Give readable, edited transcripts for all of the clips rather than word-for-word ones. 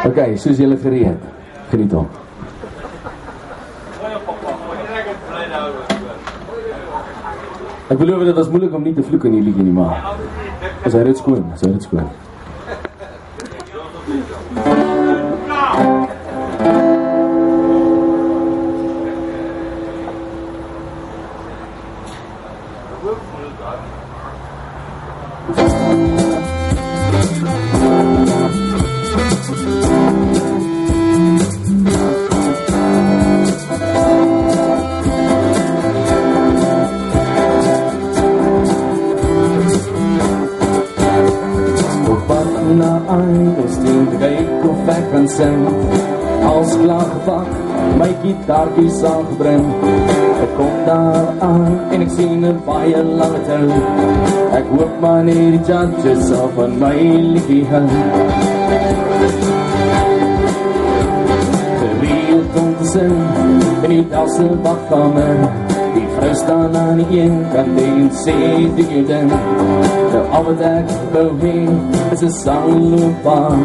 Ok, soos julle gereed. Geniet hom. Ek beloof dit was moeilik om nie te vloek in die liedjie nie, maar is hy dit skoon, als klaar gepak, my gitaartjies aangebring. Ek kom daar aan en ek sien 'n baie lange tou. Ek hoop maar nie die judges sal van my liedjie hou. Gereeld om te sing in die Dalse bakkamer. Die vrou staan aan die een kant en sê die gedin. Nou al wat ek wou hê is 'n sangloopbaan.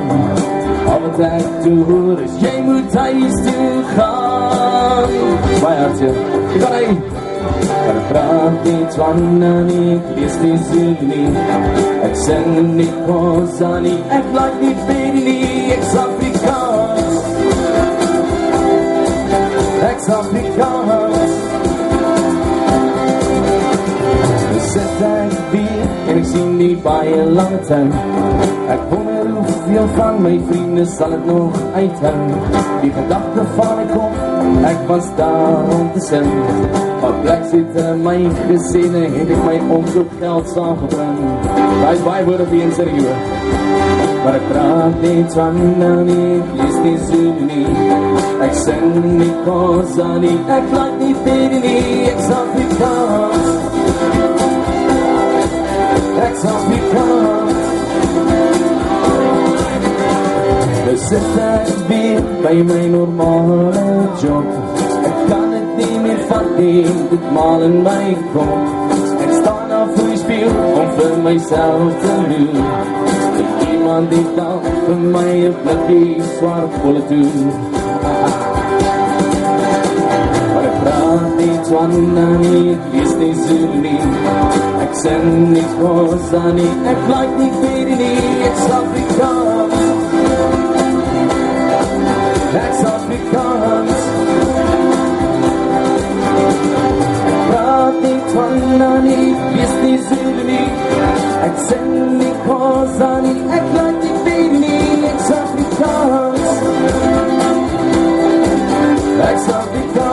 Al wat ek doen is jy moet huis toe gaan. Baie hartje, ek kan hy. Maar ek praat nie Tswana nie, ek lees nie Zulu nie. Ek sing nie Xhosa nie, ek like nie Pedi nie. Ek's Afrikaans, ek's Afrikaans. Sit ek weer en ek sien die baie lange tou. Ek wonder hoeveel van my vriende sal het nog uithou. Die gedagte van ek kom, ek was daar om te sing. Maar plek sit in my gesien en het ek my omkoopgeld saamgebring. Daar is baie woorde vir een serieus. Maar ek praat nie Tswana nie, ek lees nie Zulu nie. Ek sing nie Xhosa nie, ek like nie Pedi nie. Ek's Afrikaans, ek's Afrikaans. Nou sit ek weer by my normale job. Ek kan het nie meer vat nie, dit maal in my kop. Ek staan daar voor die spieël om vir myself te doen. Ek iemand die dan vir my 'n blikkie swart kolle toe. Maar ek praat nie Tswana nie, ek lees nie Zulu nie. Ek sing nie Xhosa nie, ek like nie Pedi nie. Ek's Afrikaans, ek's Afrikaans. Ek praat nie Tswana nie, lees nie Zulu nie. Ek sing nie Xhosa nie, ek like nie Pedi nie. Ek's Afrikaans, ek's Afrikaans.